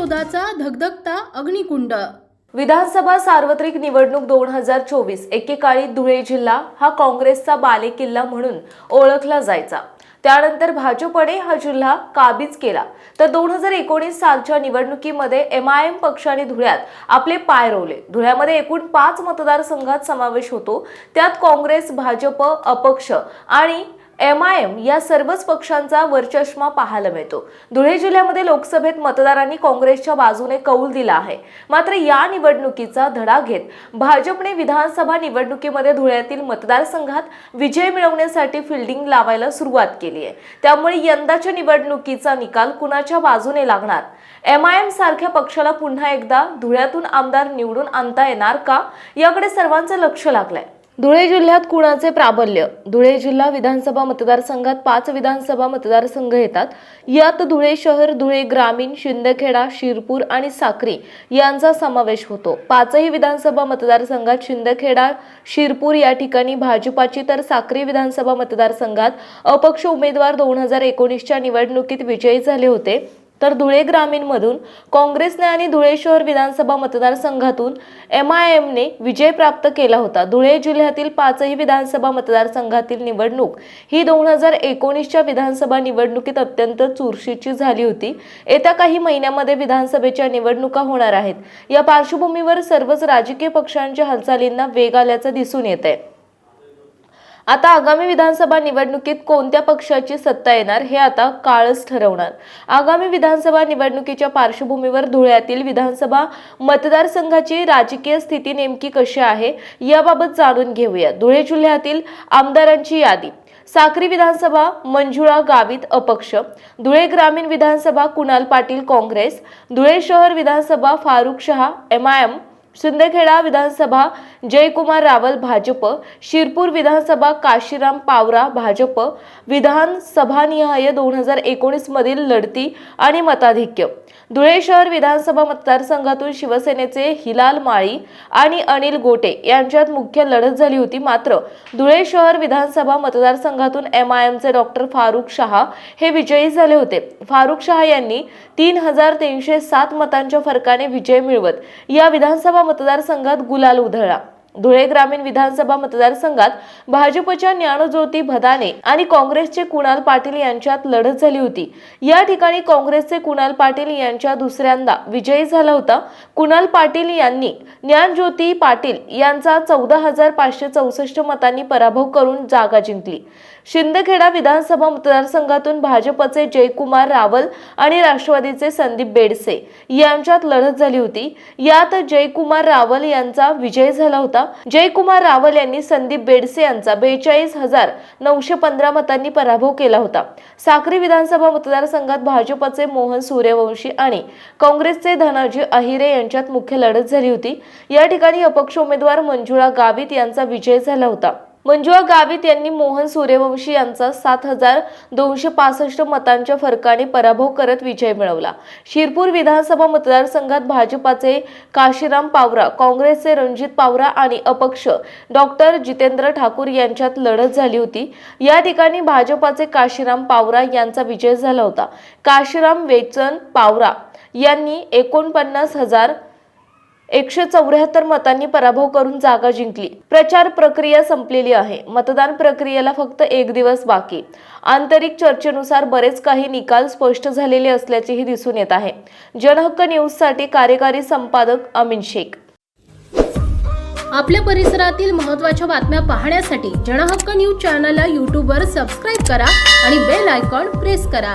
विरोधाचा धगधगता अग्निकुंड। विधानसभा सार्वत्रिक निवडणूक 2024 एकेकाळी धुळे जिल्हा हा काँग्रेसचा बालेकिल्ला म्हणून ओळखला जायचा। त्यानंतर भाजपने हा जिल्हा काबीज केला। तर 2019 सालच्या निवडणुकीमध्ये MIM पक्षाने धुळ्यात आपले पाय रोवले। धुळ्यामध्ये एकूण 5 मतदारसंघात समावेश होतो। त्यात काँग्रेस, भाजप, अपक्ष आणि MIM या सर्वच पक्षांचा वरचष्मा पाहायला मिळतो। धुळे जिल्ह्यामध्ये लोकसभेत मतदारांनी काँग्रेसच्या बाजूने कौल दिला आहे। मात्र या निवडणुकीचा धडा घेत भाजपने विधानसभा निवडणुकीमध्ये धुळ्यातील मतदारसंघात विजय मिळवण्यासाठी फिल्डिंग लावायला सुरुवात केली आहे। त्यामुळे यंदाच्या निवडणुकीचा निकाल कुणाच्या बाजूने लागणार? MIM सारख्या पक्षाला पुन्हा एकदा धुळ्यातून आमदार निवडून आणता येणार का? याकडे सर्वांचं लक्ष लागलंय। धुळे जिल्ह्यात कुणाचे प्राबल्य? धुळे जिल्हा विधानसभा मतदारसंघात 5 विधानसभा मतदारसंघ येतात। यात धुळे शहर, धुळे ग्रामीण, शिंदखेडा, शिरपूर आणि साक्री यांचा समावेश होतो। 5ही विधानसभा मतदारसंघात शिंदखेडा, शिरपूर या ठिकाणी भाजपाची, तर साक्री विधानसभा मतदारसंघात अपक्ष उमेदवार 2019च्या निवडणुकीत विजयी झाले होते। तर धुळे ग्रामीण मधून काँग्रेसने आणि धुळे शहर विधानसभा मतदारसंघातून MIM ने विजय प्राप्त केला होता। धुळे जिल्ह्यातील 5ही विधानसभा मतदारसंघातील निवडणूक ही 2019च्या विधानसभा निवडणुकीत अत्यंत चुरशीची झाली होती। येत्या काही महिन्यांमध्ये विधानसभेच्या निवडणुका होणार आहेत। या पार्श्वभूमीवर सर्वच राजकीय पक्षांच्या हालचालींना वेग आल्याचं दिसून येत आहे। आता आगामी विधानसभा निवडणुकीत कोणत्या पक्षाची सत्ता येणार हे आता काळच ठरवणार। आगामी विधानसभा निवडणुकीच्या पार्श्वभूमीवर धुळ्यातील विधानसभा मतदारसंघाची राजकीय स्थिती नेमकी कशी आहे याबाबत जाणून घेऊया। धुळे जिल्ह्यातील आमदारांची यादी: साक्री विधानसभा मंजुळा गावित अपक्ष, धुळे ग्रामीण विधानसभा कुणाल पाटील काँग्रेस, धुळे शहर विधानसभा फारुख शाह MIM, शिंदखेडा विधानसभा जयकुमार रावल भाजप, शिरपूर विधानसभा काशीराम पावरा भाजप। विधानसभानिहाय 2019 मधील लढती आणि मताधिक्य: धुळे शहर विधानसभा मतदारसंघातून शिवसेनेचे हिलाल माळी आणि अनिल गोटे यांच्यात मुख्य लढत झाली होती। मात्र धुळे शहर विधानसभा मतदारसंघातून MIMचे डॉक्टर फारुख शाह हे विजयी झाले होते। फारुख शाह यांनी 3307 मतांच्या फरकाने विजय मिळवत या विधानसभा मतदारसंघात गुलाल उधळला। धुळे ग्रामीण विधानसभा मतदारसंघात भाजपच्या ज्ञानज्योती भदाने आणि काँग्रेसचे कुणाल पाटील यांच्यात लढत झाली होती। या ठिकाणी काँग्रेसचे कुणाल पाटील यांच्या दुसऱ्यांदा विजयी झाला होता। कुणाल पाटील यांनी ज्ञानज्योती पाटील यांचा 14,564 मतांनी पराभव करून जागा जिंकली। शिंदखेडा विधानसभा मतदारसंघातून भाजपचे जयकुमार रावल आणि राष्ट्रवादीचे संदीप बेडसे यांच्यात लढत झाली होती। यात जयकुमार रावल यांचा विजय झाला होता। जयकुमार रावल यांनी संदीप बेडसे यांचा 42,915 मतांनी पराभव केला होता। साक्री विधानसभा मतदारसंघात भाजपचे मोहन सूर्यवंशी आणि काँग्रेसचे धनाजी अहिरे यांच्यात मुख्य लढत झाली होती। या ठिकाणी अपक्ष उमेदवार मंजुळा गावित यांचा विजय झाला होता। मंजुळा गावित यांनी मोहन सूर्यवंशी यांचा 7,265 मतांच्या फरकाने पराभव करत विजय मिळवला। शिरपूर विधानसभा मतदारसंघात भाजपाचे काशीराम पावरा, काँग्रेसचे रणजित पावरा आणि अपक्ष डॉक्टर जितेंद्र ठाकूर यांच्यात लढत झाली होती। या ठिकाणी भाजपाचे काशीराम पावरा यांचा विजय झाला होता। काशीराम वेचन पावरा यांनी 49,174 मतांनी पराभव करून जागा जिंकली। प्रचार प्रक्रिया संपलेली आहे। मतदान प्रक्रियेला फक्त 1 दिवस बाकी। आंतरिक चर्चेनुसार बरेच काही निकाल स्पष्ट झालेले असल्याचेही दिसून येत आहे। जनहक्क न्यूजसाठी कार्यकारी संपादक अमीन शेख। आपल्या परिसरातील महत्त्वाच्या बातम्या पाहण्यासाठी जनहक्क न्यूज चॅनलला YouTube वर सबस्क्राइब करा आणि बेल आयकॉन प्रेस करा।